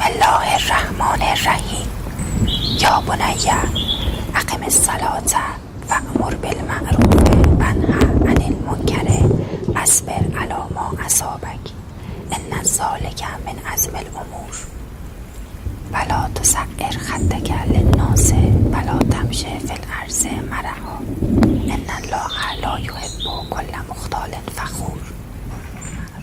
الله الرحمن الرحیم. یا بنی اقم الصلاة وأمر بالمعروف وانه عن المنکر واصبر علی ما اصابک ان ذلک من عزم الامور ولا تسعر خدک للناس ولا تمش فی الارض مرحا ان الله لا یحب کل مختال فخور.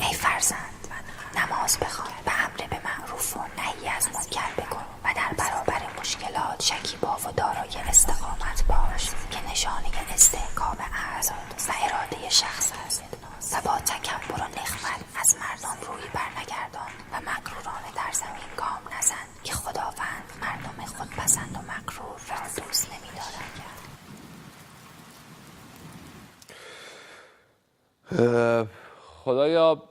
ای فرزند، نماز بخوان، به امر به معروف و نهی از منکر بکن و در برابر مشکلات شکیبا و دارای استقامت باش که نشانه استحکام اعضا و اراده شخص است و با تکبر و نخمل از مردم روی برنگردان و مغرورانه در زمین گام نزن که خداوند مردم خودپسند و مغرور را دوست نمی‌دارد. خدایا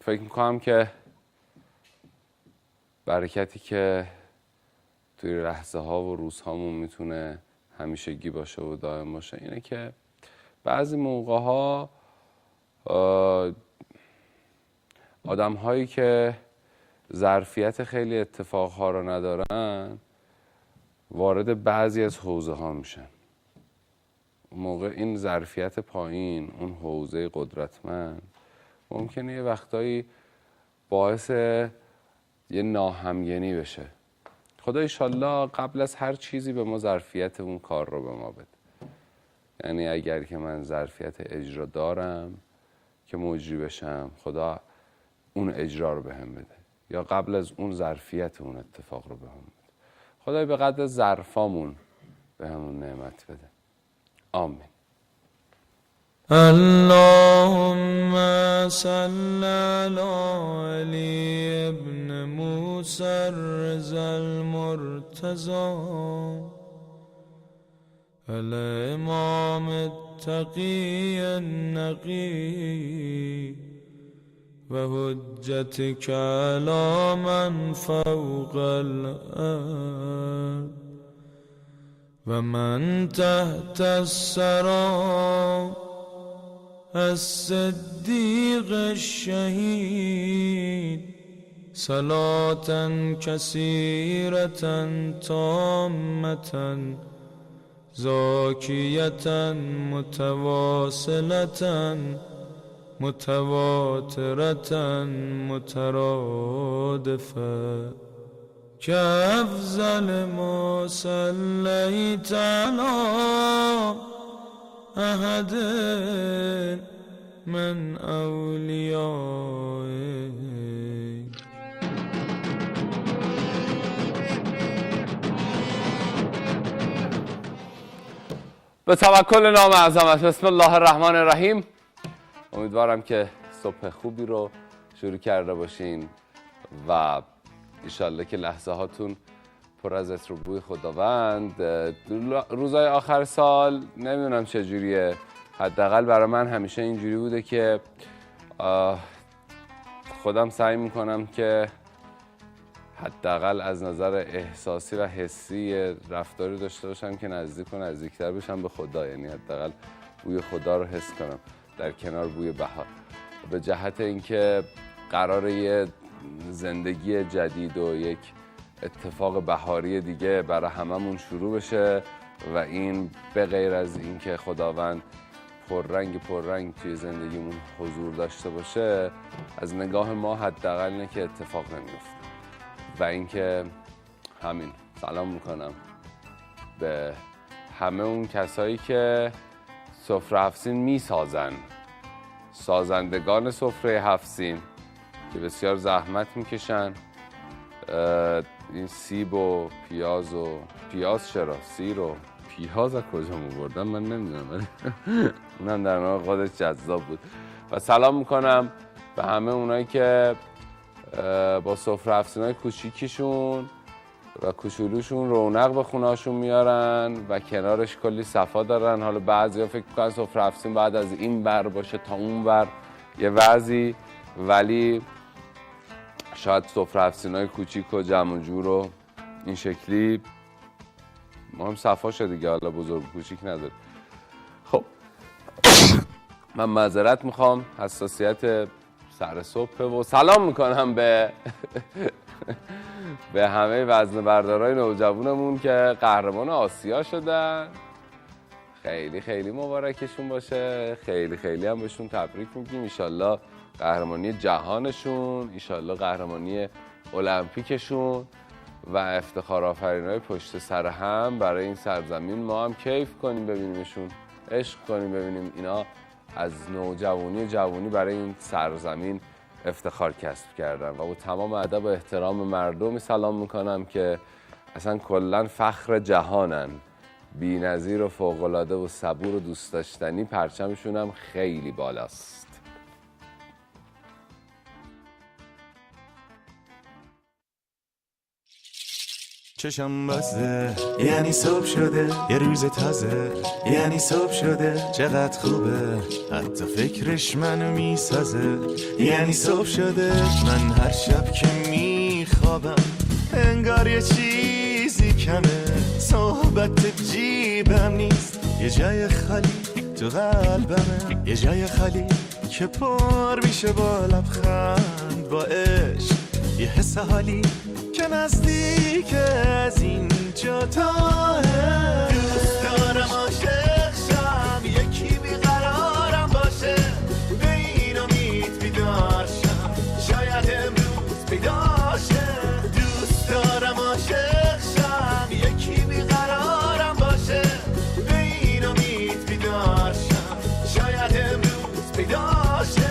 فکر میکنم که برکتی که توی لحظه ها و روزهامون میتونه همیشگی باشه و دائم باشه اینه که بعضی موقع ها آدم هایی که ظرفیت خیلی اتفاق ها رو ندارن وارد بعضی از حوزه ها میشن. اون موقع این ظرفیت پایین، اون حوزه قدرتمند ممکنه یه وقتایی باعث یه ناهمگنی بشه. خدا ایشالله قبل از هر چیزی به ما ظرفیت اون کار رو به ما بده. یعنی اگر که من ظرفیت اجرا دارم که مجری بشم، خدا اون اجرا رو بهم بده، یا قبل از اون ظرفیت اون اتفاق رو بهم بده. خدای به قدر ظرفامون بهمون نعمت بده. آمین. اللهم صل على علی ابن موسی الرضا المرتضی الامام التقی النقی و حجتک علی من فوق الارض و من تحت الثری الصدیق الشهید صلاة کثیرة تامة زاکیة متواصلة متواترة مترادفة كأفضل ما صليت على أحد من أوليائك. به توکل نام عظمت. بسم الله الرحمن الرحیم. امیدوارم که صبح خوبی رو شروع کرده باشین و انشالله که لحظه هاتون پر از عطر و بوی خداوند. روزای آخر سال نمیدونم چجوریه، حداقل برای من همیشه اینجوری بوده که خودم سعی میکنم که حداقل از نظر احساسی و حسی رفتاری داشته باشم که نزدیک و نزدیکتر بشم به خدا. یعنی حداقل بوی خدا رو حس کنم در کنار بوی بهار، به جهت اینکه قراره یه زندگی جدید و یک اتفاق بهاری دیگه برای هممون شروع بشه و این به غیر از اینکه خداوند پررنگ توی زندگیمون حضور داشته باشه، از نگاه ما حداقل اینه که اتفاق نمیفته. و اینکه همین سلام میکنم به همه اون کسایی که سفره هفت‌سین میسازن، سازندگان سفره هفت‌سین که بسیار زحمت میکشن. این سیب و پیاز چرا؟ سیر و پیاز از کجا موردن من نمیدونم، ولی اونم در نوع خودش جذاب بود. و سلام میکنم به همه اونایی که با سفره هفت‌سینای کوچیکیشون و کوچولوشون رونق به خونه‌هاشون میارن و کنارش کلی صفا دارن. حالا بعضیا فکر میکنن سفره هفت‌سین بعد از این ور باشه تا اون ور یه وضعی، ولی شاید سفره هفت‌سینای کوچیک و جمع و جور و این شکلی ما هم صفا شد دیگه، حالا بزرگ و کوچیک نداره. خب من معذرت میخوام، حساسیت سر صبح و سلام میکنم به به همه وزنه بردارای نوجوانمون که قهرمان آسیا شدن. خیلی خیلی مبارکشون باشه، خیلی خیلی هم بهشون تبریک میگیم. ایشالله قهرمانی جهانشون، ایشالله قهرمانی المپیکشون و افتخار آفرینای پشت سر هم برای این سرزمین. ما هم کیف کنیم ببینیمشون، عشق کنیم ببینیم اینا از نوجوانی و جوانی برای این سرزمین افتخار کسب کردن. و با تمام ادب و احترام مردمی سلام میکنم که اصلا کلا فخر جهانن، بی‌نظیر و فوق‌العاده و صبور و دوست داشتنی. پرچمشون هم خیلی بالاست. چشم بسته یعنی صبح شده، یه روز تازه یعنی صبح شده، چقدر خوبه حتی فکرش منو میسازه. یعنی صبح شده، من هر شب که میخوابم انگار یه چیزی کمه، صحبت جیبم نیست، یه جای خالی تو قلبمه، یه جای خالی که پر میشه با لبخند، با عشق، یه حس حالی که نزدیک از اینجا تاه. دوست دارم عاشق شم، یکی بیقرارم باشه، به این امید بیدار شم، شاید امروز پیدا شه. دوست دارم عاشق شم، یکی بیقرارم باشه، به این امید بیدار شم، شاید امروز پیدا شه.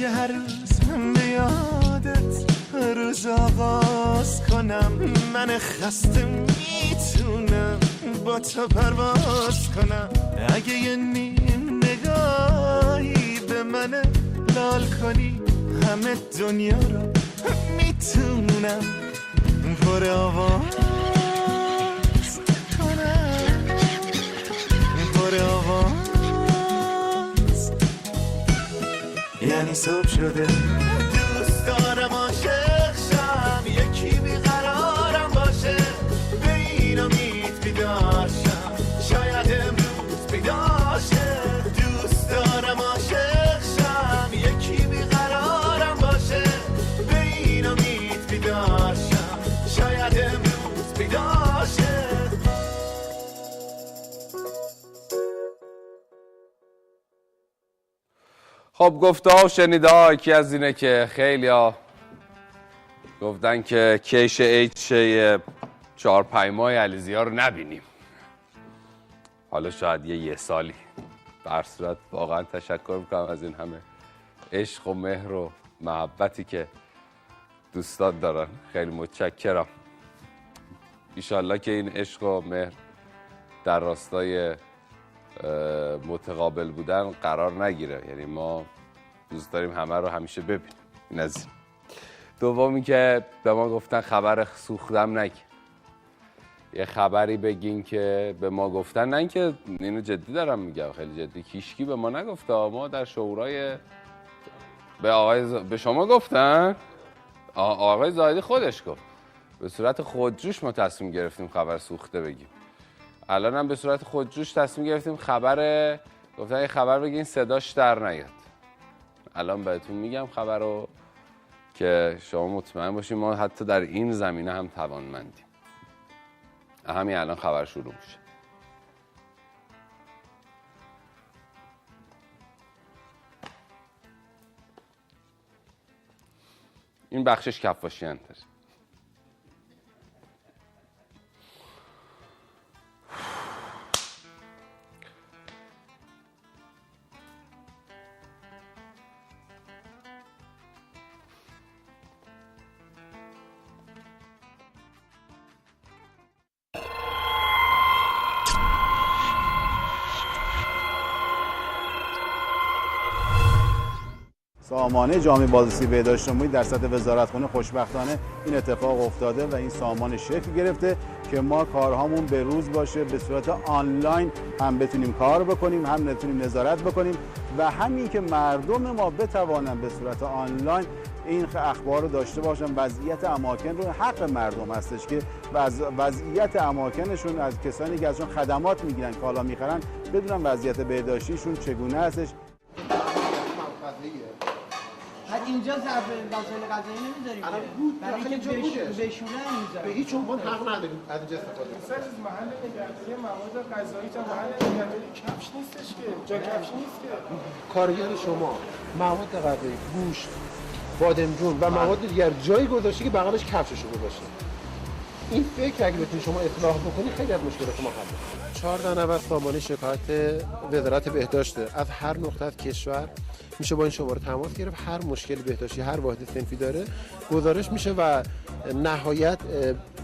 هر روز به یادت روز آغاز کنم، من خسته میتونم با تو پرواز کنم. اگه یه نیم نگاهی به من لال کنی، همه دنیا رو میتونم پر آواز کنم، پر آواز. یعنی صبح شده، دوست دارم عاشق شم، یکی بیقرارم باشه، به این امید بیدار شم، شاید امروز پیدا شه. دوست دارم عاشق شم، یکی بیقرارم باشه، به این امید بیدار شم، شاید امروز پیدا شه. خب گفته ها و شنیده ها یکی از اینه که خیلی ها گفتن که کیش ایچ 4-5 ماه علیزی ها رو نبینیم. حالا شاید یه سالی. در صورت واقعا تشکر میکنم از این همه عشق و مهر و محبتی که دوستان دارن. خیلی متشکرم. ایشالله که این عشق و مهر در راستای متقابل بودن قرار نگیره. یعنی ما دوست داریم همه رو همیشه ببینیم. این از این. دومی که به ما گفتن خبر سوختم نگین، یه خبری بگین که به ما گفتن. نه اینکه اینو جدی دارم میگم، خیلی جدی، هیچکی به ما نگفته. ما در شورای به شما گفتن، آقای زاهدی خودش گفت به صورت خودجوش ما تصمیم گرفتیم خبر سوخته بگیم. الان هم به صورت خودجوش تصمیم گرفتیم گفتن یه خبر بگین صداش در نیاد. الان بهتون میگم خبر رو که شما مطمئن باشین ما حتی در این زمینه هم توانمندیم. همین الان خبر شروع میشه. این بخشش کفاشی انتر. سامانه جامعه بازرسی بهداشت عمومی در سطح وزارتخانه خوشبختانه این اتفاق افتاده و این سامان شکل گرفته که ما کارهامون به روز باشه، به صورت آنلاین هم بتونیم کار بکنیم، هم بتونیم نظارت بکنیم و همین که مردم ما بتوانن به صورت آنلاین این اخبار رو داشته باشن. وضعیت اماکن رو حق مردم هستش که وضعیت اماکنشون از کسانی که ازشون خدمات میگیرن، کالا میخرن، بدونن وضعیت بهداشتیشون چگونه هستش. اینجا ظرف وسایل غذایی نمیذاریم برای اینکه بشوره نمیذاریم. به هیچ عنوان حق نداریم از اینجا استفاده کنیم. مثلا از محل نگهداری مواد غذایی تا محل نگهداری کفش نیستش که، جا کفش نیست که. کارگر شما مواد غذایی، گوشت، بادمجون و مواد دیگر جایی گذاشته که بغلش کفششو گذاشته. این فکر اگه بتونید شما اصلاح بکنید خیلی از مشکلات ما حل میشه. 14 نفر سامانه شکایت وزارت بهداشت از هر نقطه از کشور میشه با این شماره تماس گرفت. هر مشکل بهداشتی هر واحد صنفی داره گزارش میشه و نهایت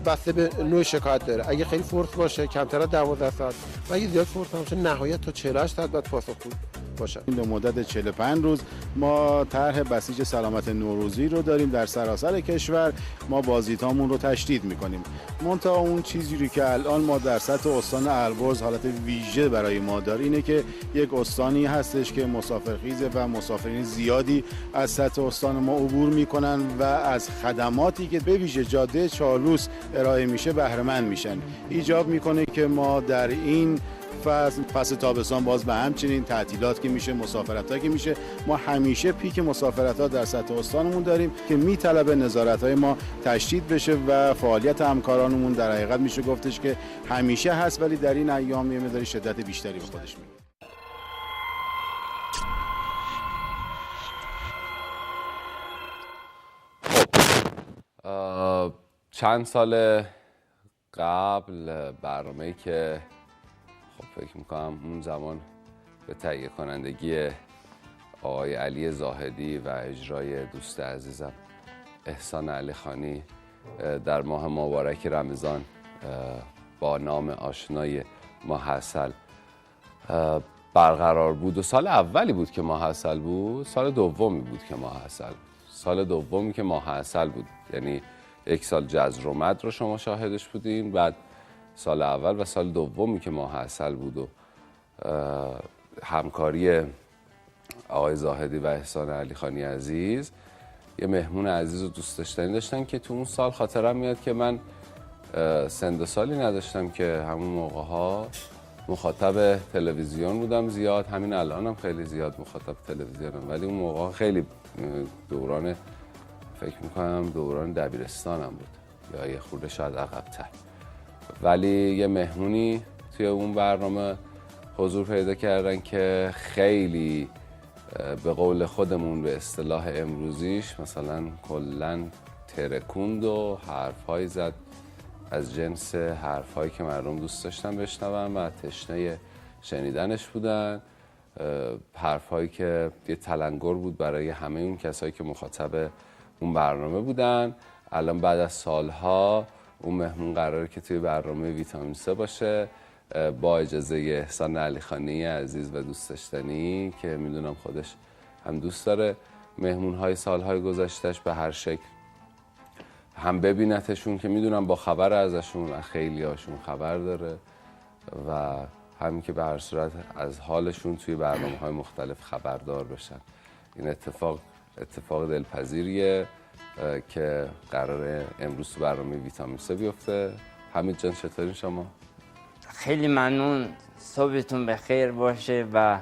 بسته به نوع شکایت داره. اگه خیلی فورس باشه کمتر از 12 ساعت و اگه زیاد فورس باشه نهایت تا 48 ساعت بعد پاسخگو باشه. به مدت 45 روز ما طرح بسیج سلامت نوروزی رو داریم در سراسر کشور. ما بازدیدهامون رو تشدید میکنیم. منتها اون چیزی رو که الان ما در سطح استان البرز حالت ویژه برای ما داره اینه که یک استانی هستش که مسافرخیزه و مسافرین زیادی از سطح استان ما عبور میکنن و از خدماتی که به ویژه جاده چالوس ارائه میشه بهره مند میشن. ایجاب میکنه که ما در این فصل تابستان باز به همچنین تعطیلات که میشه، مسافرت‌ها که میشه، ما همیشه پیک مسافرت‌ها در سطح استانمون داریم که میطلبه نظارت‌های ما تشدید بشه و فعالیت همکارانمون در حقیقت میشه گفتش که همیشه هست ولی در این ایام یه مقدار شدت بیشتری به خودش میگیره. چند سال قبل برنامه‌ای که فکر میکنم اون زمان به تهیه کنندگی آقای علی زاهدی و اجرای دوست عزیزم احسان علیخانی در ماه مبارک رمضان با نام آشنای ماه عسل برقرار بود و سال اولی بود که ماه عسل بود، سال دومی بود که ماه عسل بود، سال دومی که ماه عسل بود، یعنی یک سال جذر و مد رو شما شاهدش بودین، بعد سال اول و سال دومی که ماه عسل بود و همکاری آقای زاهدی و احسان علیخانی عزیز یه مهمون عزیز و دوست داشتنی داشتن که تو اون سال خاطرم میاد که من سن و سالی نداشتم که همون موقع ها مخاطب تلویزیون بودم زیاد، همین الانم خیلی زیاد مخاطب تلویزیونم، ولی اون موقع خیلی دوران فکر میکنم دوران دبیرستانم بود یا یه خورده شاید عقب‌تر، ولی یه مهمونی توی اون برنامه حضور پیدا کردن که خیلی به قول خودمون به اصطلاح امروزیش مثلا کلاً ترکوند و حرف‌هایی زد از جنس حرف‌هایی که مردم دوست داشتن بشنون و تشنه شنیدنش بودن، حرف‌هایی که یه تلنگر بود برای همه اون کسایی که مخاطب اون برنامه بودن. الان بعد از سالها اون مهمون قراره که توی برنامه ویتامین C باشه با اجازه احسان علیخانی عزیز و دوست داشتنی که میدونم خودش هم دوست داره مهمون‌های سالهای گذشتهش به هر شکل هم ببینتشون که میدونم با خبر ازشون خیلی هاشون خبر داره و همین که به هر صورت از حالشون توی برنامه‌های مختلف خبردار بشن. این اتفاق دلپذیریه که قراره امروز تو برنامه ویتامین C بیفته. حمید جان چطوری شما؟ خیلی ممنون، صبحتون بخیر باشه و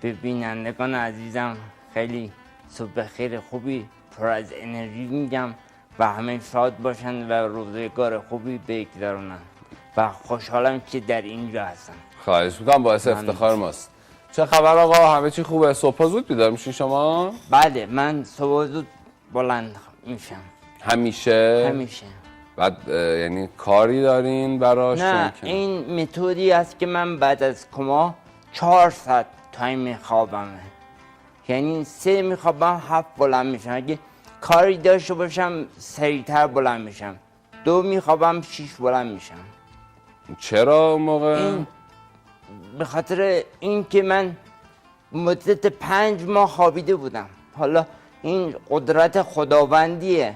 به بینندگان عزیزم خیلی صبح بخیر خوبی پر از انرژی میگم و همه شاد باشن و روزگار خوبی بگذرونن و خوشحالم که در اینجا هستم. خواهش میکنم، باعث افتخار ماست. چه خبر آقا؟ همه چی خوبه؟ صبح زود بیدار میشین شما؟ بله، من صبح زود بلند میشم. همیشه؟ بعد یعنی کاری دارین براش؟ نه، این متدی است که من بعد از کما 4 ساعت تایم میخوابم، یعنی 3 میخوابم 7 بلند میشم، اگه کاری داشته باشم سریعتر بلند میشم، 2 میخوابم 6 بلند میشم. چرا اون موقع؟ این به خاطر این که من مدت 5 ماه خوابیده بودم. حالا این قدرت خداوندیه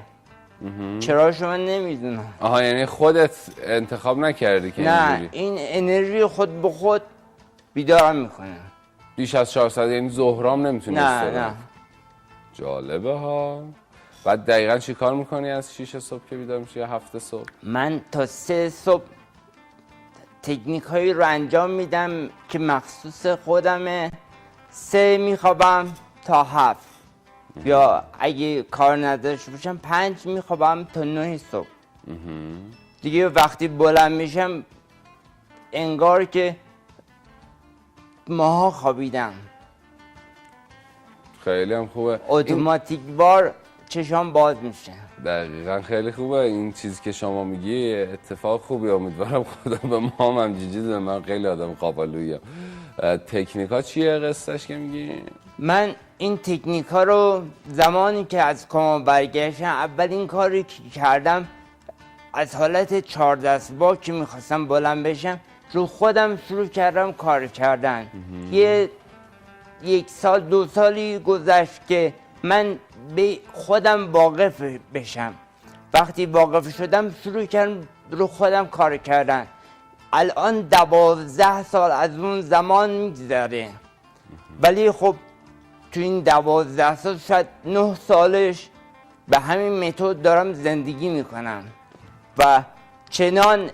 چرا شما نمیدونم. آها یعنی خودت انتخاب نکردی که نه اینجوری؟ این انرژی خود به خود بیدار میکنه. بیش از 4 ساعت یعنی ظهرام نمیتونی نه استراحت؟ نه. جالبه ها. بعد دقیقا چی کار میکنی از 6 صبح که بیدار میشی یا 7 صبح؟ من تا 3 صبح تکنیک هایی رو انجام میدم که مخصوص خودمه. 3 میخوابم تا 7 یا اگه کار نداشته باشم 5 میخوابم تا 9 صبح. دیگه وقتی بلند میشم انگار که ماها خوابیدم. خیلی هم خوبه. اتوماتیک بار چشام باز میشه. دقیقا خیلی خوبه این چیزی که شما میگی، اتفاق خوبی. امیدوارم خدا به ما هم همچین ده. من خیلی آدم قابلوییم. تکنیک ها چیه قصهش که میگی؟ من این تکنیک ها رو زمانی که از کما برگشتم اولین کاری که کردم از حالت 4 دست با که میخواستم بلند بشم رو خودم شروع کردم کار کردن. یک سال 2 سالی گذشت که من به خودم واقف بشم. وقتی واقف شدم شروع کردم رو خودم کار کردن. الان 12 سال از اون زمان میگذره، ولی خب تو این 12 سال شاید 9 سالش به همین متد دارم زندگی میکنم و چنان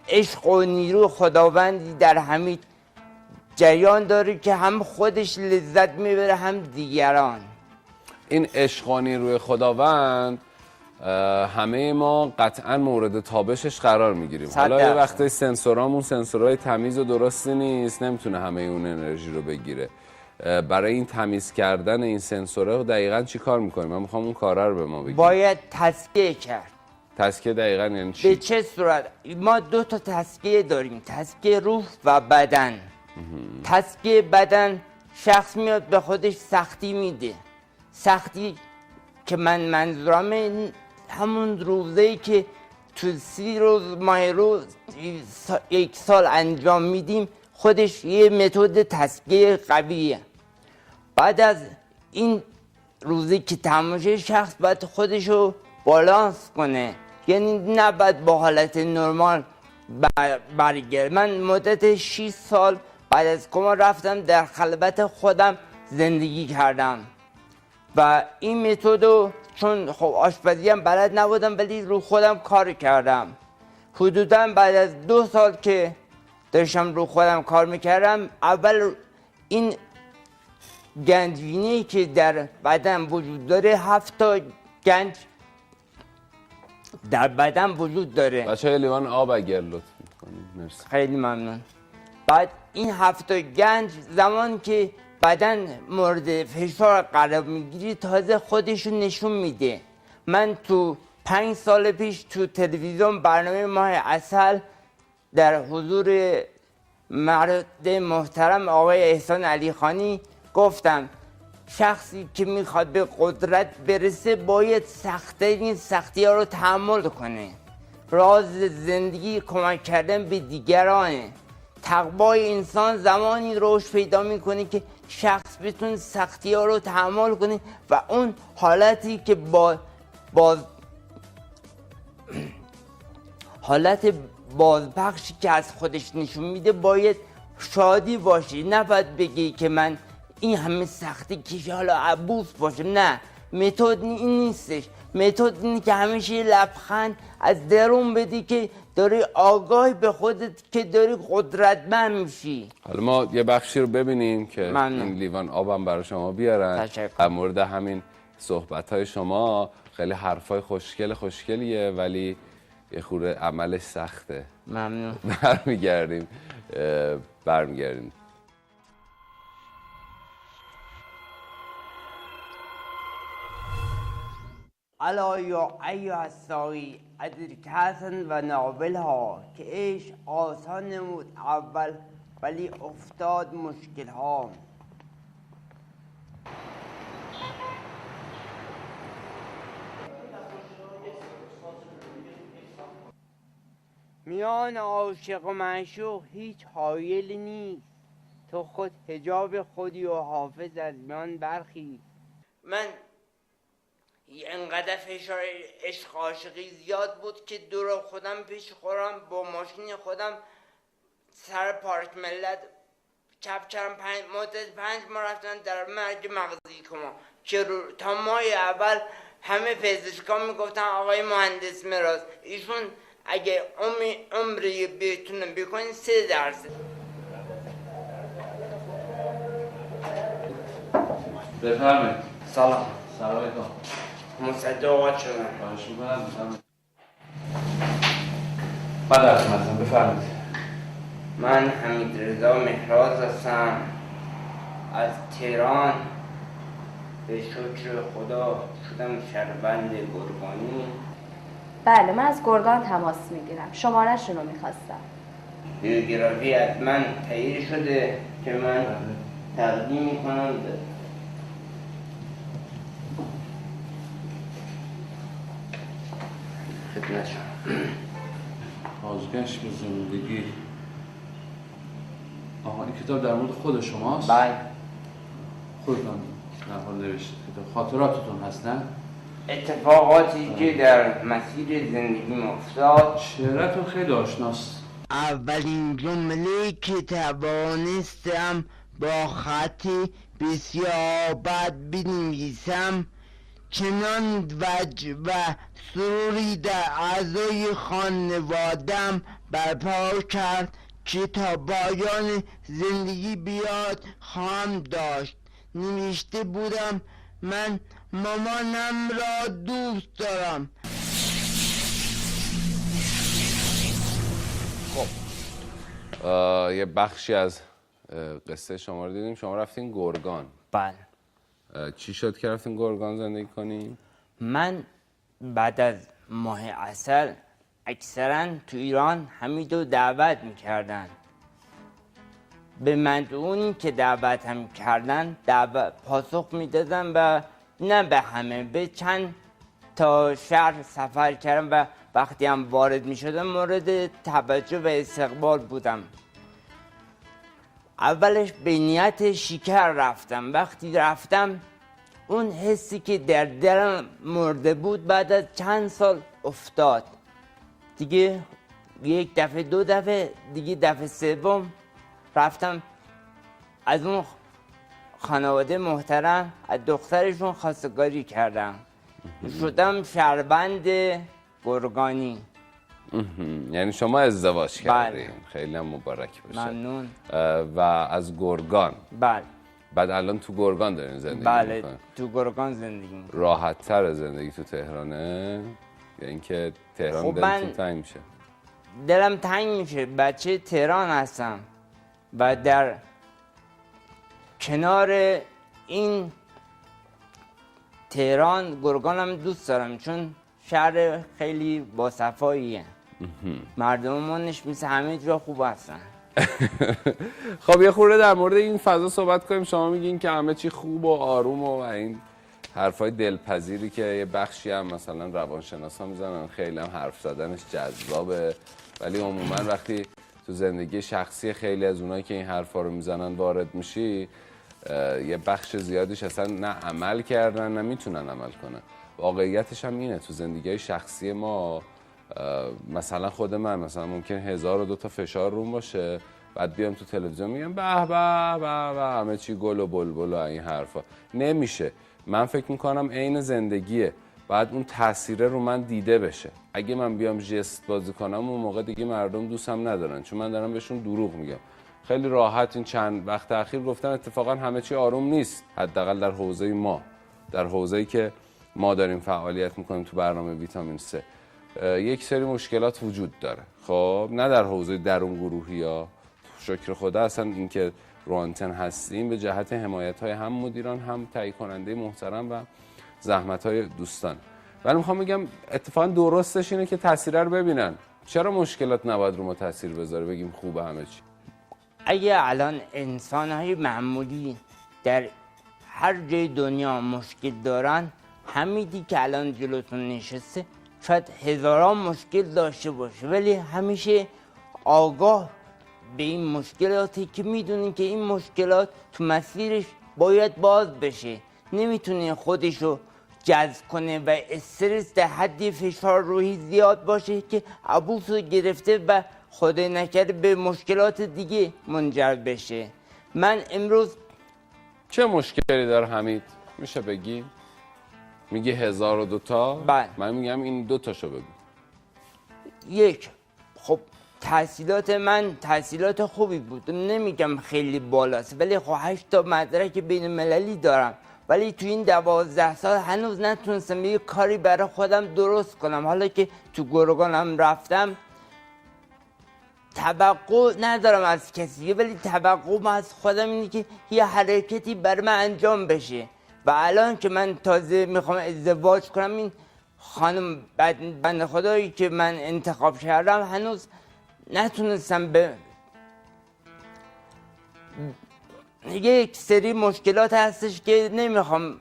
عشق و نیرو خداوندی در همین جریان داره که هم خودش لذت میبره هم دیگران. این عشق و نیروی خداوند همه ما قطعا مورد تابشش قرار میگیریم. حالا یه وقتای سنسورامون سنسورهای تمیز و درستی نیست، نمیتونه همه اون انرژی رو بگیره. برای این تمیز کردن این سنسوره دقیقاً چی کار میکنیم؟ من میخوام اون کاره رو به ما بگیم. باید تسکیه کرد. تسکیه دقیقاً یعنی چی؟ به چه صورت؟ ما 2 تا تسکیه داریم، تسکیه روح و بدن. تسکیه بدن شخص میاد به خودش سختی میده. سختی که منظورم همون روزه‌ای که تو 30 روز ماه روز 1 سال انجام میدیم خودش یه متد تسکیه قویه. بعد از این روزی که تمام شه شخص باید خودشو بالانس کنه، یعنی نباید با حالت نرمال برگرد. من مدت 6 سال بعد از کما رفتم در خلوت خودم زندگی کردم و این متدو چون خب آشپزی هم بلد نبودم ولی رو خودم کار کردم. حدوداً بعد از 2 سال که داشتم رو خودم کار میکردم اول این گنجینه‌ای که در بدن وجود داره 7 تا گنج در بدن وجود داره. بچه‌ها لیوان آب اگر لطف می‌کنید. مرسی. خیلی ممنون. بعد این 7 تا گنج زمان که بدن مورد فشار قرار میگیری تازه خودشو نشون میده. من تو 5 سال پیش تو تلویزیون برنامه ماه عسل در حضور مرد محترم آقای احسان علی خانی گفتم شخصی که میخواد به قدرت برسه باید سختی ها رو تحمل کنه. راز زندگی کمک کردن به دیگرانه. تقوای انسان زمانی رشد پیدا میکنه که شخص بتونه سختی ها رو تحمل کنه و اون حالتی که حالت بازبخشی که از خودش نشون میده باید شادی باشی. نباید بگی که من این همه سختی کشی حالا عبوس باشم. نه، متد این نیستش. متد اینه که همیشه یه لبخند از درون بدی که داری آگاهی به خودت که داری قدرتمند میشی. حالا ما یه بخشی رو ببینیم که ممنون. این لیوان آبم برای شما بیارن. در مورد همین صحبت‌های شما خیلی حرفای خوشگلیه ولی یه خورده عملش سخته. ممنون. برمیگردیم. الا یا ایها الساقی ادرک حسن و ناول ها که عشق آسان نمود اول ولی افتاد مشکل ها. میان عاشق و معشوق هیچ حایلی نیست. تو خود حجاب خودی و حافظ از میان برخیز. من انقدر فشار عشق عاشقی زیاد بود که دور خودم پیش خودم با ماشین خودم سر پارک ملت چپ چرم مدت 5 ماه رفتن در مرگ مغزی کما که تا ماه اول همه پزشکان میگفتن آقای مهندس مراز ایشون اگه عمری بتونن بکنین 3%. بفرمایید. سلام. سلام علیکم. مصدق آقا شدم. خواهش می‌کنم بفرمایید. من در خدمتم، بفرمایید. من حمیدرضا مهراز هستم از تهران. به شکر خدا شدم شهروند گرگانی. بله من از گرگان تماس میگیرم. شماره‌شون رو میخواستم. بیوگرافی از من تهیه شده که من تقدیم میکنم به خدمتشون. بازگشت به زندگی. آها این کتاب در مورد خود شماست؟ بله. خودتون در حال نوشتید کتاب. خاطراتتون هست نه؟ اتفاقاتی که در مسیر زندگی افتاد. شعرتون خیلی آشناست. اولین جمله که توانستم با خطی بسیار بد بنویسم چنان وجه و سروری در اعضای خانوادم برپا کرد که تا پایان زندگی بیاد خواهم داشت. نوشته بودم من مامانم را دوست دارم. یه بخشی از قصه شما رو دیدیم. شما رفتین گرگان. بله. چی شد که رفتین گرگان زندگی کنین؟ من بعد از ماه عسل اکثرا تو ایران حمیدو دعوت میکردن. به مدعونی که دعوت هم کردن پاسخ میدادن و نه به همه، به چند تا شهر سفر کردم و وقتی هم وارد میشدم مورد توجه و استقبال بودم. اولش به نیت شکر رفتم. وقتی رفتم اون حسی که در دلم مرده بود بعد از چند سال افتاد. دیگه یک دفعه، 2 دفعه، دیگه دفعه سوم رفتم از اون خانواده محترم از دخترشون خواستگاری کردم. شدم شهروند گرگانی. یعنی شما ازدواج کردین. بله. خیلی هم مبارک باشه. ممنون. و از گرگان. بله. بعد الان تو گرگان دارین زندگی بله میکنین؟ تو گرگان زندگی میکنم. راحت تر زندگی تو تهرانه یا اینکه تهران خب دلتون تنگ میشه؟ دلم تنگ میشه. بچه تهران هستم و در کنار این تهران گرگانم دوست دارم چون شهر خیلی باصفاییه. مردمانش مثل همه جا خوب هستن. خب یه خورده در مورد این فضا صحبت کنیم. شما میگین که همه چی خوب و آروم و این حرفای دلپذیری که یه بخشی هم مثلا روانشناسا میزنن خیلی هم حرف زدنش جذابه، ولی عموما وقتی تو زندگی شخصی خیلی از اونایی که این حرفا رو میزنن وارد میشی یه بخش زیادیش اصلا نه عمل کردن نه میتونن عمل کنن. واقعیتش هم اینه تو زندگی شخصی ما مثلا خود من مثلا ممکن 1002 تا فشار روم باشه بعد بیام تو تلویزیون میگم به به به به همه چی گل و بلبل و این حرفا. نمیشه. من فکر میکنم عین زندگیه، بعد اون تاثیره رو من دیده بشه. اگه من بیام ژست بازی کنم اون موقع دیگه مردم دوستم ندارن چون من دارم بهشون دروغ میگم. خیلی راحت این چند وقت اخیر گفتم اتفاقا همه چی آروم نیست، حداقل در حوزه ما، در حوزه‌ای که ما داریم فعالیت میکنیم تو برنامه ویتامین C. یک سری مشکلات وجود داره. خب نه در حوزه درون گروهی ها، شکر خدا اصلا اینکه رو آنتن هستیم به جهت حمایت های هم مدیران هم تهیه کننده محترم و زحمت های دوستان. ولی میخوام بگم اتفاقا درستش اینه که تاثیر رو ببینن. چرا مشکلات نباید رو ما تاثیر بذاره بگیم خوبه همه چی؟ اگه الان انسان های معمولی در هر جای دنیا مشکل دارن، حمیدی که الان جلوتون نشسته شاید هزاران مشکل داشته باشه ولی همیشه آگاه به این مشکلاتی که میدونین که این مشکلات تو مسیرش باید باز بشه. نمیتونه خودشو جذب کنه و استرس در حد فشار روحی زیاد باشه که عبوس رو گرفته و خدای نکرده به مشکلات دیگه منجر بشه. من امروز چه مشکلی داره حمید؟ میشه بگی؟ میگه 1002 تا؟ بله. من میگم این 2 تاشو بگو. یک، خب تحصیلات من تحصیلات خوبی بود، نمیگم خیلی بالاست، ولی خب 8 تا مدرک بین المللی دارم، ولی تو این 12 سال هنوز نتونستم یه کاری برای خودم درست کنم. حالا که تو گرگانم رفتم توقع ندارم از کسی، ولی توقعم از خودم اینه که یه حرکتی بر من انجام بشه. و الان که من تازه میخوام ازدواج کنم، این خانم بنده خدایی که من انتخاب کردم هنوز نتونستم به یک سری مشکلات هستش که نمیخوام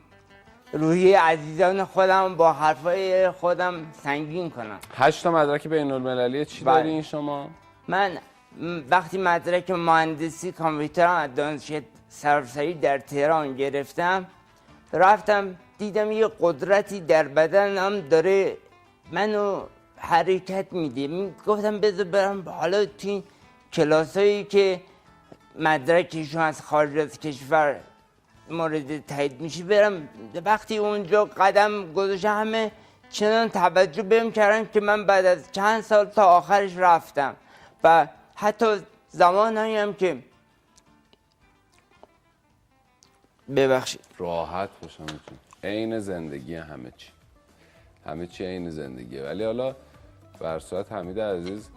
روحی عزیزان خودم با حرفای خودم سنگین کنم. 8 تا مدرک بین المللی چی بله. داری این شما؟ من وقتی مدرک مهندسی کامپیوتر از دانشگاه سراسری در تهران گرفتم، رفتم دیدم یه قدرتی در بدنم داره منو حرکت میده. گفتم بذار برم حالا تو این کلاسایی که مدرکشون از خارج از کشور مورد تایید میشه برم. وقتی اونجا قدم گذاشتم همه چنان توجه بهم کردن که من بعد از چند سال تا آخرش رفتم و حتی زمانهایی هم که ببخشید راحت باشم عین زندگی همه چی عین زندگیه. ولی حالا بر صورت حمید عزیز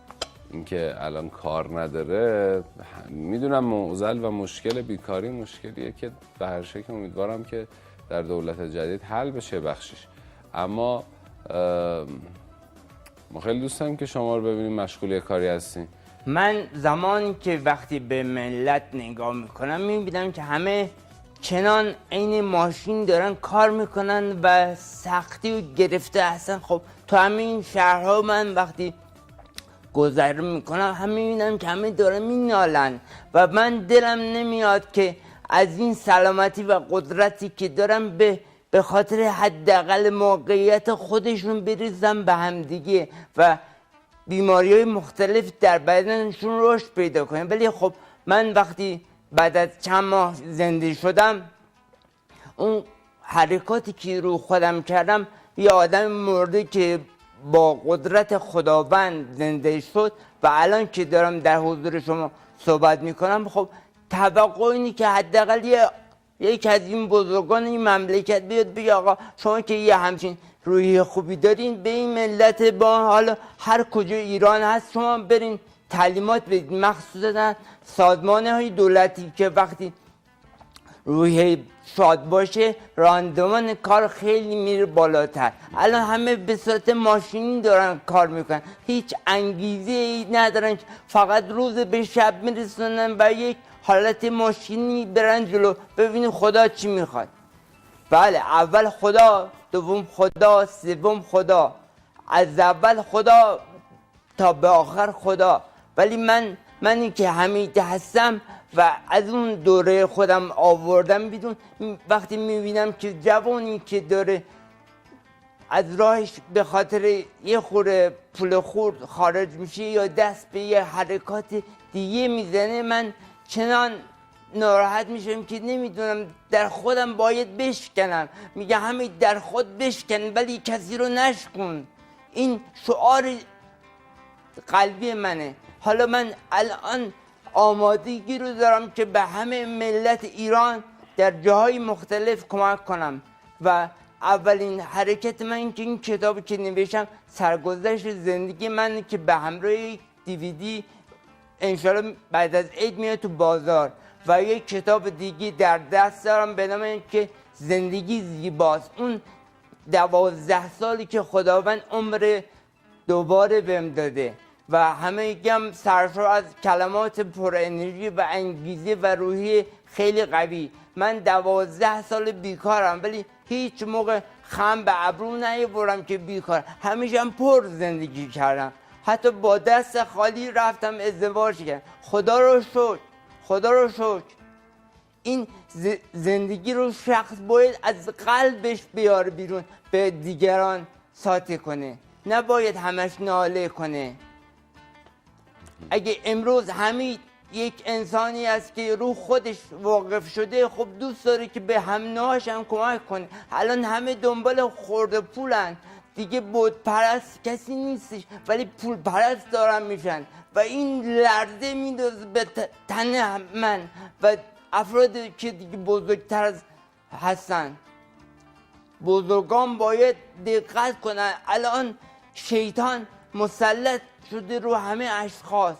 اینکه الان کار نداره، میدونم معضل و مشکل بیکاری مشکلیه که به هر شکل امیدوارم که در دولت جدید حل بشه بخشش. اما ما خیلی دوست داریم که شما رو ببینیم مشغول کاری هستین. من زمانی که وقتی به ملت نگاه میکنم میبینم که همه چنان عین ماشین دارن کار میکنن و سختی و گرفته هستن. خب تو همین شهرها من وقتی گذر میکنم همه میبینم که همه دارن مینالن و من دلم نمیاد که از این سلامتی و قدرتی که دارم به خاطر حداقل موقعیت خودشون بریزم به هم دیگه و بیماری‌های مختلف در بدنشون رشد پیدا کنه. ولی خب من وقتی بعد از چند ماه زنده شدم، اون حرکاتی که رو خودم کردم، یه آدم مرده که با قدرت خداوند زنده شد و الان که دارم در حضور شما صحبت میکنم، خب توقع اینه که حداقل یک از این بزرگان این مملکت بیاد بگه آقا شما که یه همچین روحی خوبی دارین به این ملت با حالا هر کجا ایران هست شما برین تعلیمات بدید، مخصوصا سازمانه های دولتی که وقتی روحی شاد باشه راندمان کار خیلی میره بالاتر. الان همه به صورت ماشینی دارن کار میکنن، هیچ انگیزه ای ندارن، فقط روز به شب میرسونن و یک حالت ماشینی برن جلو ببینیم خدا چی میخواد. بله، اول خدا، دوم خدا، سوم خدا، از اول خدا تا به آخر خدا. ولی منی که حمید هستم و از اون دوره خودم آوردم بیرون، وقتی میبینم که جوانی که داره از راهش به خاطر یه خوره پول خورد خارج میشه یا دست به یه حرکات دیگه میزنه، من چنان ناراحت میشم که نمیدونم در خودم باید بشکنم. میگه همین در خود بشکن ولی کسی رو نشکن. این شعار قلبی منه. حالا من الان آمادگی رو دارم که به همه ملت ایران در جاهای مختلف کمک کنم و اولین حرکت من این که این کتابی که نوشتم سرگذشت زندگی من که به همراه DVD انشالله بعد از عید میاد تو بازار و یک کتاب دیگه در دست دارم به نام که زندگی زیباست. اون 12 سالی که خداوند عمر دوباره بهم داده و همه گم سرشار از کلمات پر انرژی و انگیزه و روحی خیلی قوی. من 12 سال بیکارم ولی هیچ موقع خم به ابرو نیاوردم که بیکار، همیشه هم پر زندگی کردم. حتی با دست خالی رفتم ازدواج کردم. خدا رو شکر این زندگی رو شخص باید از قلبش بیاره بیرون، به دیگران ساطع کنه، نباید همش ناله کنه. اگه امروز همین یک انسانی است که رو خودش واقف شده، خب دوست داره که به هم نوعش هم کمک کنه. الان همه دنبال خورده پولن دیگه، بود پرست کسی نیستش ولی پول پرست دارن میشن و این لرزه میندازه به تن من و افرادی که دیگه بزرگتر از هستن. بزرگان باید دقت کنن. الان شیطان مسلط شده رو همه اشخاص.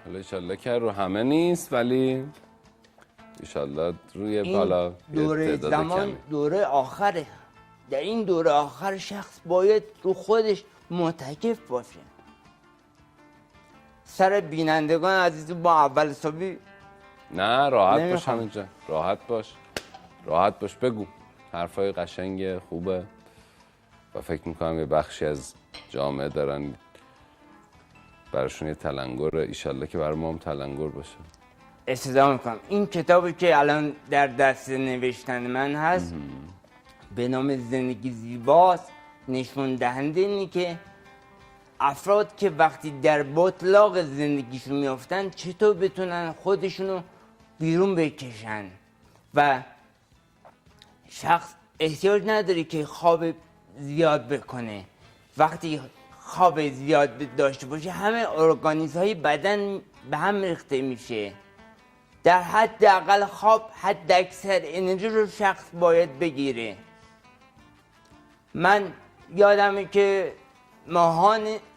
حالا ایشالله که رو همه نیست ولی ایشالله روی بالا دوره زمان دوره آخره. در این دوره آخر شخص باید رو خودش معتکف باشه. سر بینندگان عزیز با اول صبحی نه راحت باش، همینجا راحت باش بگو. حرفای قشنگ خوبه و فکر میکنم یه بخشی از جامعه دارن براشون یه تلنگر، ایشالله که برای ما هم تلنگر باشه. استفاده میکنم. این کتابی که الان در دست نوشتن من هست به نام زندگی زیباست، نشون دهنده اینه که افراد که وقتی در بطلاق زندگیشون میافتن چطور بتونن خودشونو بیرون بکشن و شخص احتیاج نداره که خواب زیاد بکنه. وقتی خواب زیاد داشته باشه همه ارگانیسم‌های بدن به هم ریخته میشه. در حد اقل خواب حد اکثر انرژی رو شخص باید بگیره. من یادمه که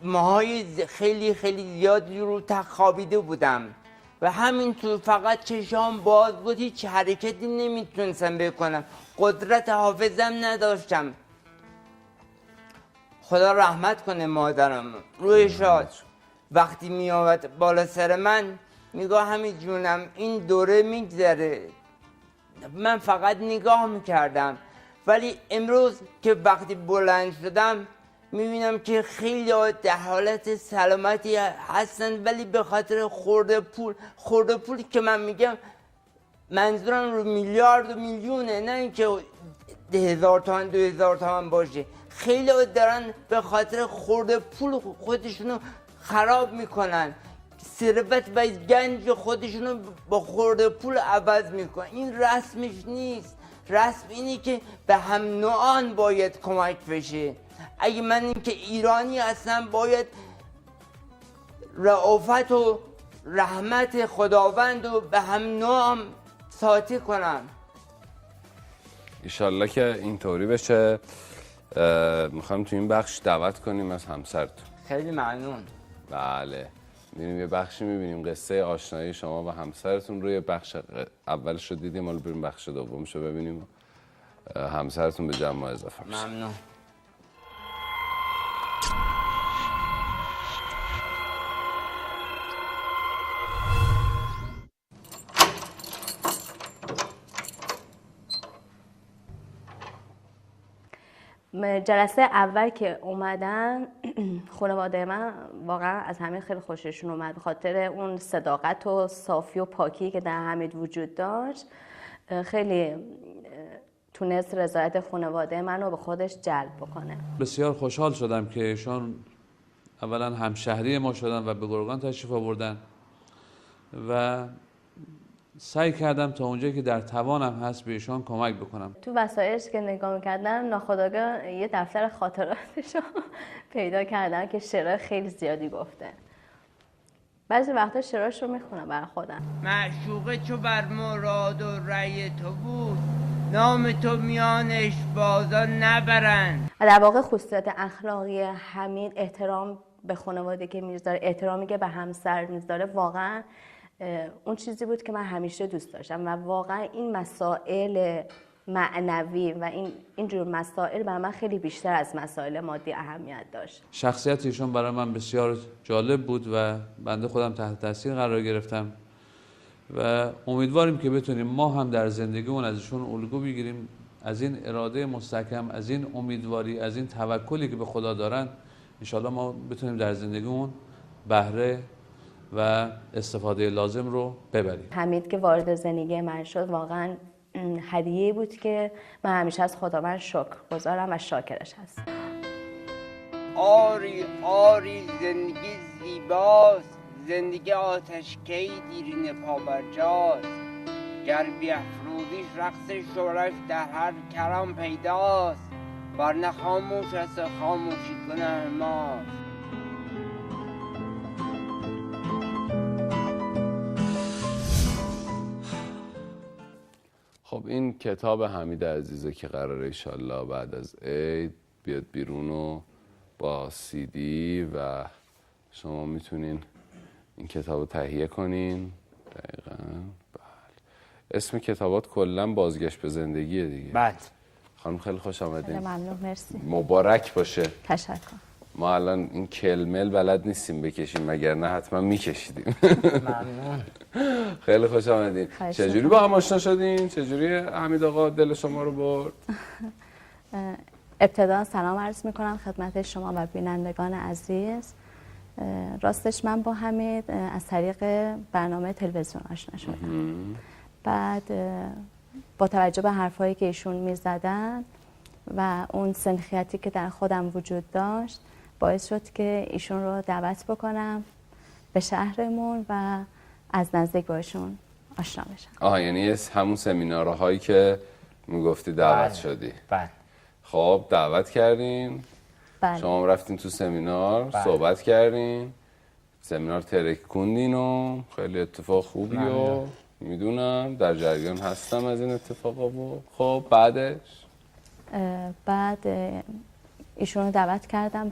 ماهای خیلی زیادی رو خوابیده بودم و همینطور فقط چشام باز بود، هیچ حرکتی نمیتونستم بکنم، قدرت حافظم نداشتم. خدا رحمت کنه مادرم، روی شاد. وقتی می آمد بالا سر من میگه همین جونم این دوره میگذره، من فقط نگاه میکردم. ولی امروز که وقتی بلند شدم میبینم که خیلی در حالت سلامتی هستن ولی به خاطر خورده پولی که من میگم منظورم رو میلیارد و میلیونه، نه اینکه 1000 تومن 2000 تومن باشه. خیلی دارن به خاطر خورده پول خودشونو خراب میکنن، ثروت و گنج خودشونو با خورده پول عوض میکنن. این رسمش نیست. رسم اینی که به هم نوعان باید کمک بشه. اگه من این که ایرانی هستم باید رأفت و رحمت خداوند رو به هم نوعم ساطع کنم. ایشالله که اینطوری بشه. میخوایم تو این بخش دعوت کنیم از همسرتون. خیلی ممنون. بله میریم یه بخشی میبینیم قصه آشنایی شما و همسرتون. روی بخش اولش رو دیدیم، حالا بریم بخش دومش رو ببینیم همسرتون به جمع اضافه بشه. ممنون. جلسه اول که اومدن خانواده من واقعا از همه خیلی خوششون اومد، به خاطر اون صداقت و صافی و پاکی که در حمید وجود داشت. خیلی تونست رضایت خانواده من رو به خودش جلب بکنه. بسیار خوشحال شدم که ایشان اولا همشهری ما شدن و به گرگان تشریف آوردن و سعی کردم تا اونجایی که در توانم هست به ایشان کمک بکنم. تو وسایلش که نگاه می‌کردم ناخودآگاه یه دفتر خاطراتش رو پیدا کردم که شعرهای خیلی زیادی گفته. بعضی وقتا شعرهاش رو میخونم برای خودم. معشوقه چو بر مراد و رأی تو بود، نام تو میانش بازا نبرند. در واقع خصوصیت اخلاقی حمید احترام به خانواده که میذاره، احترامی که به همسر میذاره، واقعا اون چیزی بود که من همیشه دوست داشتم و واقعا این مسائل معنوی و اینجور مسائل برای من خیلی بیشتر از مسائل مادی اهمیت داشت. شخصیت ایشون برای من بسیار جالب بود و بنده خودم تحت تاثیر قرار گرفتم و امیدواریم که بتونیم ما هم در زندگیمون از ایشون الگو بگیریم، از این اراده مستحکم، از این امیدواری، از این توکلی که به خدا دارن. انشالله ما بتونیم در زندگیمون بهره و استفاده لازم رو ببرید. حمید که وارد زندگی من شد واقعا هدیه‌ای بود که من همیشه از خداوند شکر گذارم و شاکرش هستم. آری آری زندگی زیباست، زندگی آتشکی دیرین پابرجاست، گر بیفروزیش رقص شورش در هر کرم پیداست، ورنه خاموش است و خاموشی گناه ماست. خب این کتاب حمید عزیزه که قراره ایشالله بعد از عید بیاد بیرون و با CD و شما میتونین این کتاب رو تهیه کنین. دقیقا. بله. اسم کتابات کلا بازگشت به زندگیه دیگه. بله. خانم خیلی خوش آمدین. ممنون، مرسی. مبارک باشه. تشکر. ما الان این کلمل بلد نیستیم بکشیم، مگر نه حتما میکشیدیم. ممنون. خیلی خوش آمدین. چجوری با هم آشنا شدین؟ چجوری حمید آقا دل شما رو برد؟ ابتدا سلام عرض میکنم خدمت شما و بینندگان عزیز. راستش من با حمید از طریق برنامه تلویزیون آشنا شدم. بعد با توجه به حرفایی که ایشون میزدن و اون سنخیتی که در خودم وجود داشت باعث شد که ایشون رو دعوت بکنم به شهرمون و از نزدیک باشون آشنا بشم. یعنی همون سمینارهایی که میگفتی دعوت شدی. بله. خب دعوت کردین. بله. شما رفتین تو سمینار. بله. صحبت کردین. سمینار ترکوندین و خیلی اتفاق خوبی و میدونم در جریان هستم از این اتفاقا. و خب بعدش بعد ایشون رو دعوت کردم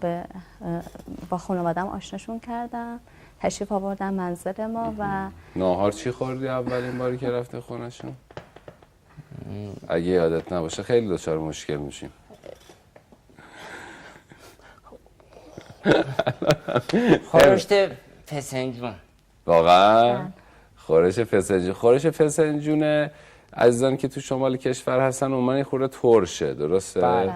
با خانوادم آشناشون کردم، تشریف آوردن منزل ما و ناهار چی خوردی اولین باری که رفته خونشون؟ اگه یادت نباشه خیلی دچار مشکل میشیم. خورشت فسنجون. واقعا؟ خورش فسنجون. خورش فسنجون عزیزان که تو شمال کشور هستن عموما یه خورده ترشه، درسته؟ بله.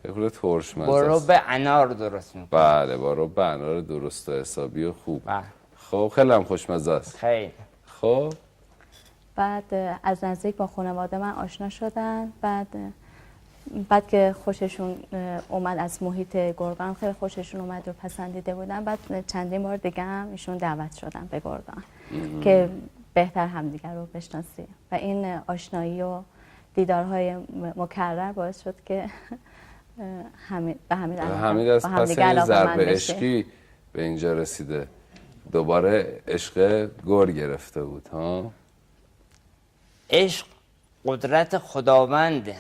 یه خورده ترش مزه. با رب انار درست میکنه. بله با رب انار درست و حسابی و خوب. بله. خب خیلی هم خوشمزه است. خیلی. خب بعد از نزدیک با خانواده من آشنا شدن. بعد که خوششون اومد از محیط گرگان، خیلی خوششون اومد و پسندیده بودن. بعد چندین بار دیگه هم ایشون دعوت شدن به گرگان که بهتر همدیگر رو بشناسیم و این آشنایی و دیدارهای مکرر باعث شد که حمید از پس این ضرب عشقی به اینجا رسیده، دوباره عشق گور گرفته بود. ها عشق قدرت خداونده،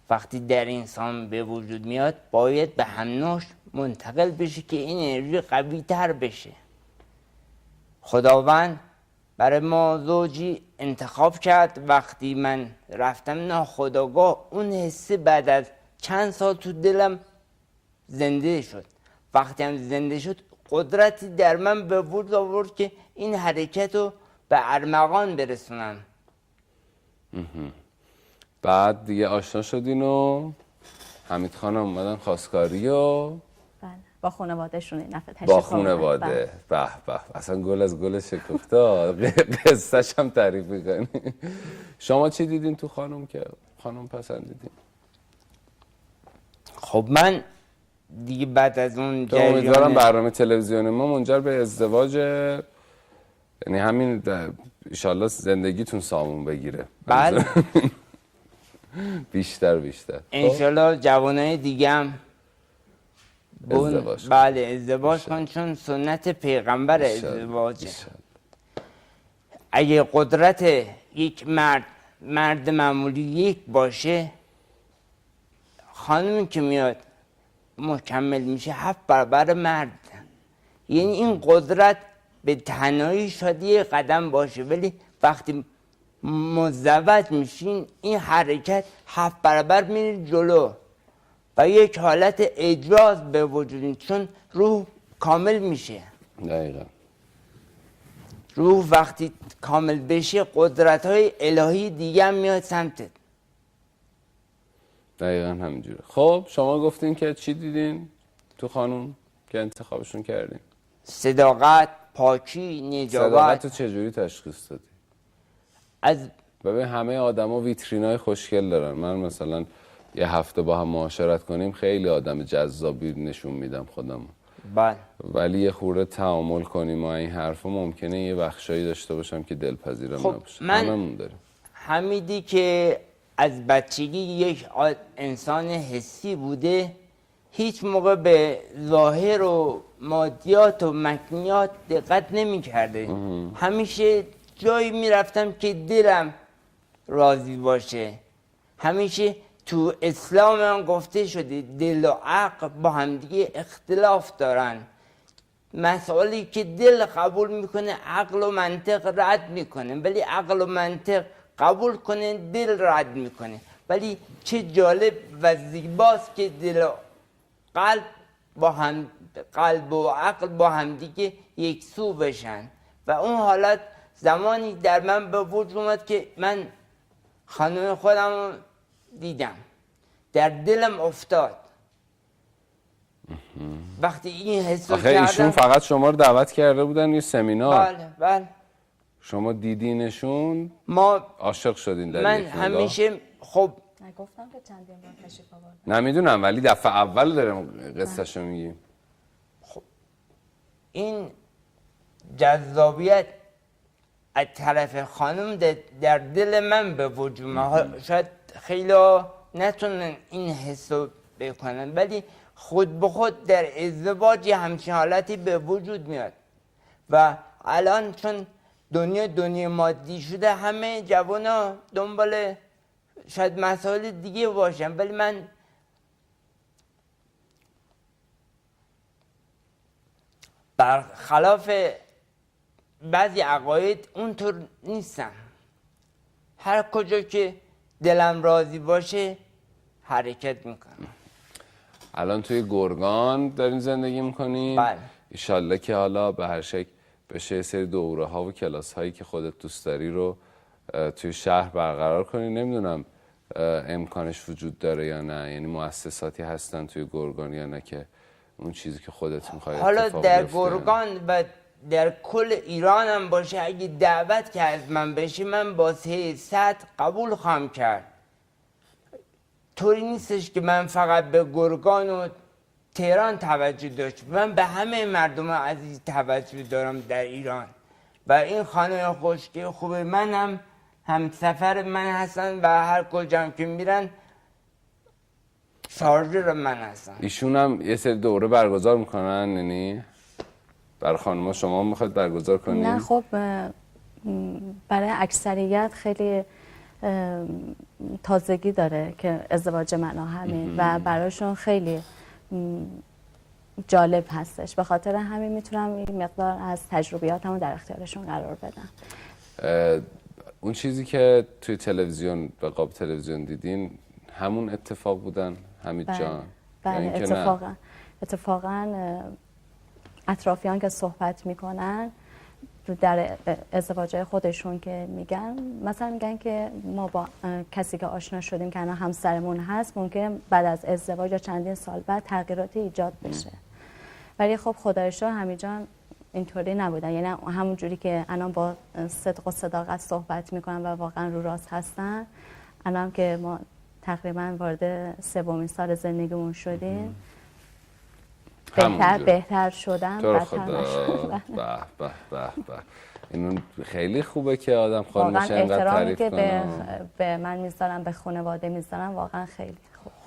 وقتی در انسان به وجود میاد باید به همنوش منتقل بشه که این انرژی قوی تر بشه. خداوند برای ما زوجی انتخاب کرد. وقتی من رفتم ناخودآگاه اون حسه بعد از چند سال تو دلم زنده شد. وقتی هم زنده شد قدرتی در من به وجود آورد که این حرکت رو به ارمغان برسونم. بعد دیگه آشنا شدین و حمید خانم اومدن خواستگاری و با خانواده‌شون این دفعه تشریف با خانواده. به به اصلا گل از گل شکفته. قصه‌ش هم تعریف می‌کنی. شما چی دیدین تو خانم که خانم پسندیدین؟ خب من دیگه بعد از اون جریان امیدوارم برنامه تلویزیون ما منجر به ازدواج، یعنی همین انشالله زندگیتون سامون بگیره. بله. بیشتر انشالله جوانای دیگه هم ازدواج بله ازدواج کن، چون سنت پیغمبر ازدواجه. اگه قدرت یک مرد معمولی یک باشه، خانمی که میاد مکمل میشه 7 برابر مرد. یعنی این قدرت به تنهایی شاید یه قدم باشه، ولی وقتی مزدوج میشین این حرکت 7 برابر میره جلو و یک حالت اجراز به وجود، چون روح کامل میشه. دقیقا. روح وقتی کامل بشه قدرت‌های الهی دیگه هم میاد سمتت. دقیقا همینجوره. خب شما گفتین که چی دیدین تو خانوم که انتخابشون کردین؟ صداقت، پاکی، نجابت. صداقت رو چجوری تشخیص دادی؟ از ببین همه آدما ویترینای خوشگل دارن. من مثلا یه هفته با هم معاشرت کنیم خیلی آدم جذابی نشون میدم خودم، بله، ولی یه خورده تعامل کنیم و این حرفا ممکنه یه بخشایی داشته باشم که دلپذیرم خب نباشه. من هممون داریم. حمیدی که از بچگی یک انسان حسی بوده، هیچ موقع به ظاهر و مادیات و مکنیات دقت نمی کرده. همیشه جایی می رفتم که دلم راضی باشه. همیشه تو اسلام هم گفته شده دل و عقل با همدیگه اختلاف دارن. مسائلی که دل قبول میکنه عقل و منطق رد میکنه، ولی عقل و منطق قبول کنه دل رد میکنه. ولی چه جالب و زیباست که دل و قلب و عقل با همدیگه یک سو بشن. و اون حالت زمانی در من به وجود اومد که من خانم خودم دیدم، در دلم افتاد. وقتی این حسو آخه ایشون فقط شما رو دعوت کرده بودن یه سمینار. بله بله. شما دیدینشون، ما عاشق شدین در من یک نگاه؟ همیشه خب نگفتم که چندین بار تشریف آوردم. نمیدونم، ولی دفعه اول دارم قصهشو میگیم. این جذابیت از طرف خانم در دل من به وجود اومد. شاید خیلی نتونن این حسو بکنن، ولی خود به خود در ازدواج همچین حالتی به وجود میاد. و الان چون دنیا مادی شده، همه جوانا دنبال شاید مسائل دیگه باشن، ولی من برخلاف بعضی عقاید اونطور نیستم. هر کجا که دلم راضی باشه حرکت میکنم. الان توی گرگان دارین زندگی میکنین؟ بله. ایشالله که حالا به هر شکل بشه یه سری دوره ها و کلاس هایی که خودت دوست داری رو توی شهر برقرار کنین. نمیدونم امکانش وجود داره یا نه، یعنی مؤسساتی هستن توی گرگان یا نه که اون چیزی که خودت میخوای حالا در گرگان و در کل ایران هم باشه، اگه دعوت که از من بشه من با 300 قبول خواهم کرد. طوری نیستش که من فقط به گرگان و تهران توجه داشت، من به همه مردم عزیز توجه دارم در ایران. و این خانم خوشگل خوبه من هم سفر من هستن و هر کجا که میرن شارژر من هستن. ایشون هم یه سری دوره برگزار میکنن، یعنی برای خانم‌ها شما میخواد برگزار کنین؟ نه خب برای اکثریت خیلی تازگی داره که ازدواج معنا همین و برایشون خیلی جالب هستش. به خاطر همین میتونم این مقدار از تجربیاتمو در اختیارشون قرار بدم. اون چیزی که توی تلویزیون به قاب تلویزیون دیدین همون اتفاق بودن حمید جان؟ بله اتفاقا اطرافیان که صحبت میکنن در ازدواجهای خودشون که میگن، مثلا میگن که ما با کسی که آشنا شدیم که الان همسرمون هست ممکن بعد از ازدواج یا چندین سال بعد تغییراتی ایجاد بشه، ولی خب خدا رو شکر حمید جان اینطوری نبودن. یعنی همون جوری که الان با صدق و صداقت صحبت میکنن و واقعا رو راست هستن، الان که ما تقریبا وارد 3مین سال زندگیمون شدیم بهتر شدن. تو رو خدا. به اینون خیلی خوبه که آدم خانمش اینقدر تعریف کنه. احترامی که به من میذارم، به خانواده میذارم، واقعا خیلی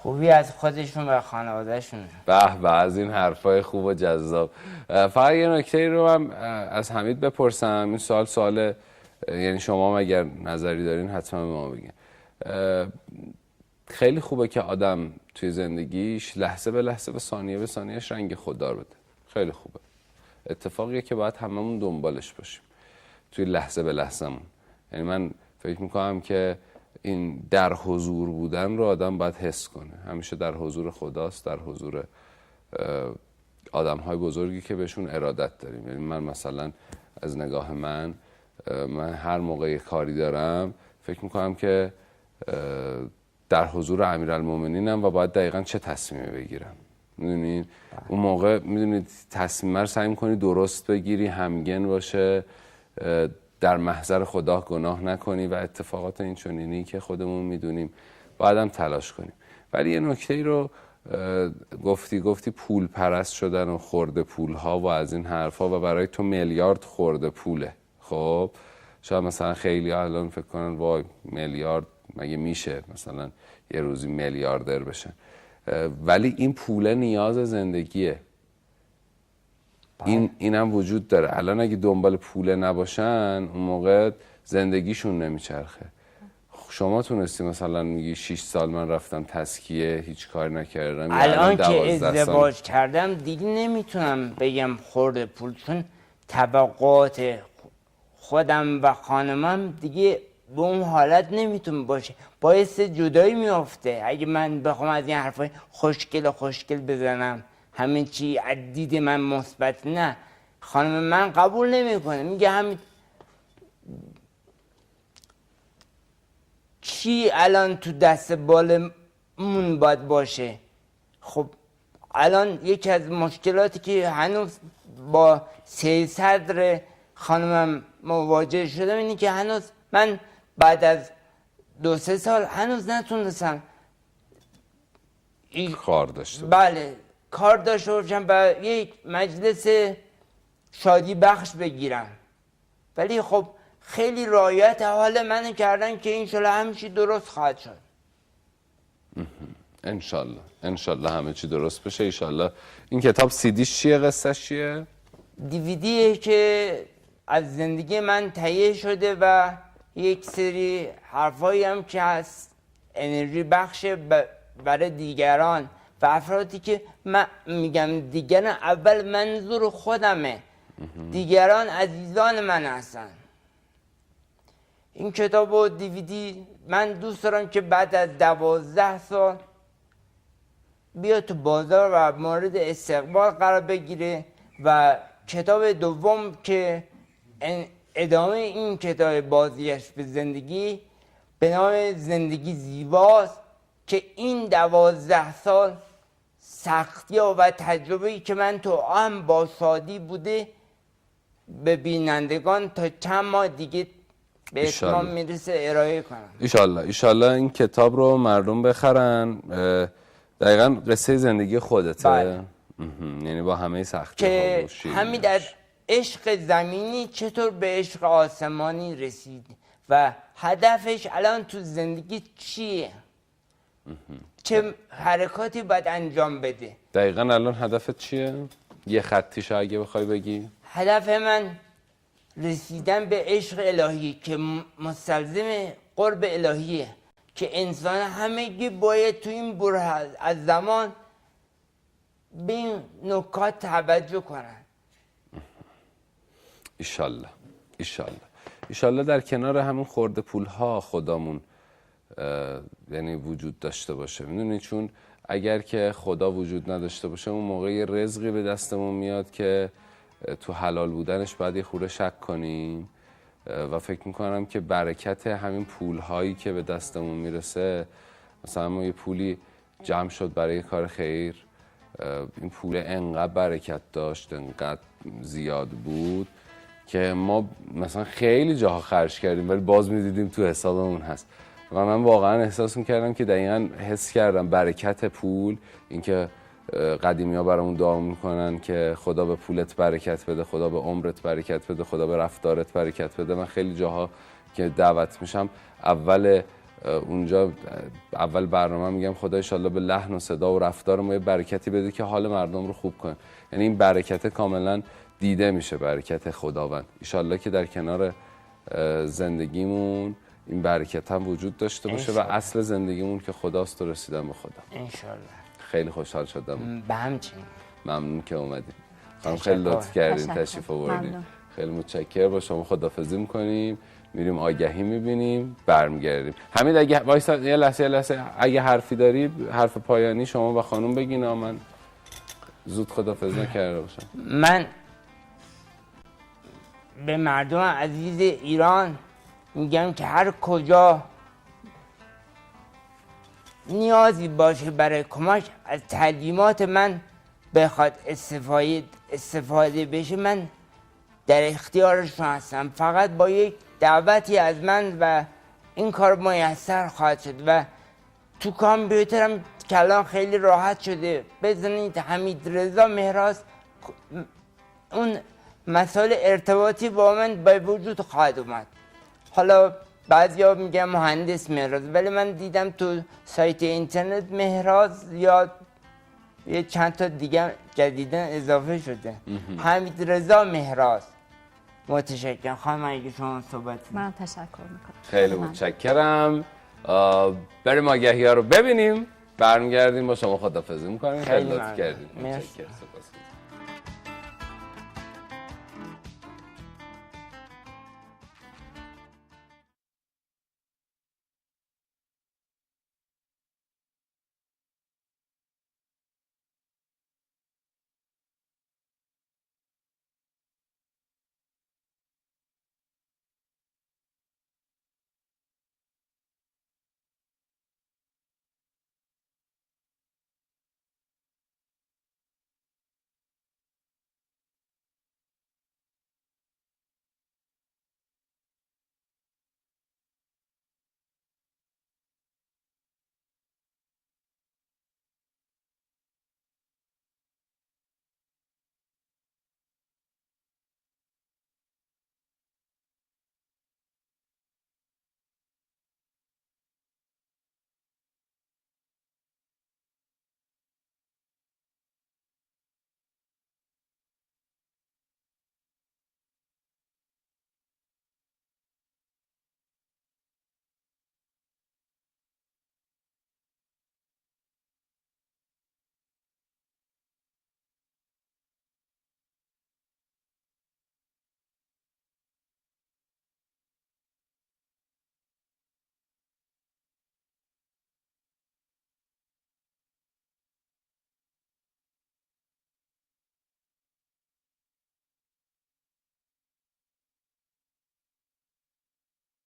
خوبی از خودشون به خانوادهشون. به از این حرفای خوب و جذاب. فقط یه نکته رو هم از حمید بپرسم. این سوال یعنی شما اگر نظری دارین حتما به ما بگین. خیلی خوبه که آدم توی زندگیش لحظه به لحظه و ثانیه به ثانیهش رنگ خوددار بده. خیلی خوبه. اتفاقیه که باید هممون دنبالش باشیم توی لحظه به لحظه‌مون. یعنی من فکر میکنم که این در حضور بودن رو آدم باید حس کنه. همیشه در حضور خداست، در حضور آدم‌های بزرگی که بهشون ارادت داریم. یعنی من مثلا از نگاه من هر موقع کاری دارم فکر میکنم که در حضور امیرالمومنینم و باید دقیقاً چه تصمیمی بگیرم. میدونید اون موقع میدونید تصمیم رو سعی می‌کنی درست بگیری، همگن باشه، در محضر خدا گناه نکنی و اتفاقات این چنینی که خودمون میدونیم باید هم تلاش کنیم. ولی یه نکته‌ای رو گفتی پول پرست شدن و خورده پول ها و از این حرفا و برای تو میلیارد خورده پوله. خب شاید مثلا خیلی الان فکر کنن وای میلیارد مگه میشه مثلا یه روزی میلیاردر بشن، ولی این پوله نیاز زندگیه. اینم وجود داره. الان اگه دنبال پوله نباشن اون موقع زندگیشون نمیچرخه. شما تونستی مثلا میگی 6 سال من رفتم تسکیه هیچ کار نکردم، الان که ازدواج کردم دیگه نمیتونم بگم خورده پول، چون طبقات خودم و خانمم دیگه به اون حالت نمیتونه باشه، باعث جدایی میافته. اگه من بخوام از این حرفای خوشگل بزنم همین چی از دید من مثبت، نه خانم من قبول نمیکنه، میگه همین چی الان تو دست بالمون باید باشه. خب الان یکی از مشکلاتی که هنوز با سه صدر خانمم مواجه شدم اینه که هنوز من بعد از 2-3 سال هنوز نتونستم کار داشته بله کار داشته باشم و یک مجلس شادی بخش بگیرم. ولی خب خیلی رعایت حال منو کردن که انشالله همه چی درست خواهد شد. انشالله همه چی درست بشه. انشالله. این کتاب سیدیش چیه؟ قصهش چیه؟ دیویدیه که از زندگی من تهیه شده و یک سری حرفایی هم که هست انرژی بخش برای دیگران و افرادی که من میگم دیگران اول منظور خودمه، دیگران عزیزان من هستن. این کتاب و دیویدی من دوست دارم که بعد از 12 سال بیا تو بازار و مورد استقبال قرار بگیره. و کتاب دوم که ادامه این کتاب بازگشت به زندگی به نام زندگی زیباست که این 12 سال سختی و تجربه‌ای که من تو هم با شادی بوده به بینندگان تا چند ماه دیگه به اتمام میرسه ارائه کنم. ایشالله این کتاب رو مردم بخرن. دقیقا قصه زندگی خودته. بله. یعنی با همه سختی که همین در عشق زمینی چطور به عشق آسمانی رسید و هدفش الان تو زندگی چیه، چه حرکاتی باید انجام بده. دقیقا الان هدفت چیه؟ یه خطیشو اگه بخوای بگی. هدف من رسیدن به عشق الهی که مستلزم قرب الهیه که انسان همگی باید تو این بره از زمان به این نکات توجه کنن. ایشالله در کنار همون خورده پولها خدامون یعنی وجود داشته باشه. میدونی چون اگر که خدا وجود نداشته باشه اون موقع یه رزقی به دستمون میاد که تو حلال بودنش باید یه خورده شک کنیم و فکر میکنم که برکت همین پولهایی که به دستمون میرسه، مثلا ما یه پولی جمع شد برای کار خیر، این پول انقدر برکت داشت، انقدر زیاد بود که ما مثلا خیلی جاها خرج کردیم ولی باز میدیدیم تو حسابمون هست. و من واقعا احساس میکردم که دقیقاً حس کردم برکت پول، اینکه قدیمی ها برامون دعا میکنن که خدا به پولت برکت بده، خدا به عمرت برکت بده، خدا به رفتارت برکت بده. من خیلی جاها که دعوت میشم اول برنامه میگم خدا انشالله به لحن و صدا و رفتار ما یه برکتی بده که حال مردم رو خوب کنه. یعنی این برکت کاملا دیده میشه، برکت خداوند. انشالله که در کنار زندگیمون این برکت هم وجود داشته باشه و اصل زندگیمون که خداست و رسیدن به خدا. انشالله. خیلی خوشحال شدم. به همچنین. ممنون که اومدیم. خانم خیلی لطف کردین، تشریف آوردین. خیلی متشکرم. با شما خداحافظی میکنیم، میریم آگهی میبینیم، برمیگردیم. حمید اگه وایسا یه لحظه اگه حرفی داری، حرف پایانی شما و خانم بگین. من زود خداحافظی نکرده باشم. من به مردم عزیز ایران میگم که هر کجا نیازی باشه برای کمک از تعلیمات من بخواد استفاده بشه، من در اختیارشون هستم. فقط با یک دعوتی از من و این کار میسر خواهد شد. و تو کامپیوترم کلان خیلی راحت شده، بزنید حمیدرضا مهراز، اون مسائل ارتباطی با من به وجود خواهد اومد. حالا بعضیا میگن مهندس مهراز، ولی من دیدم تو سایت اینترنت مهراز یا یه چند تا دیگه جدیدن اضافه شده. حمیدرضا مهراز. متشکرم. خانم اگه شما صحبت. من تشکر میکنم. خیلی متشکرم. بریم آگهی ها رو ببینیم، برمیگردیم با شما خداحافظی میکنیم. خیلی لطف کردید. مرسی. متشکرم.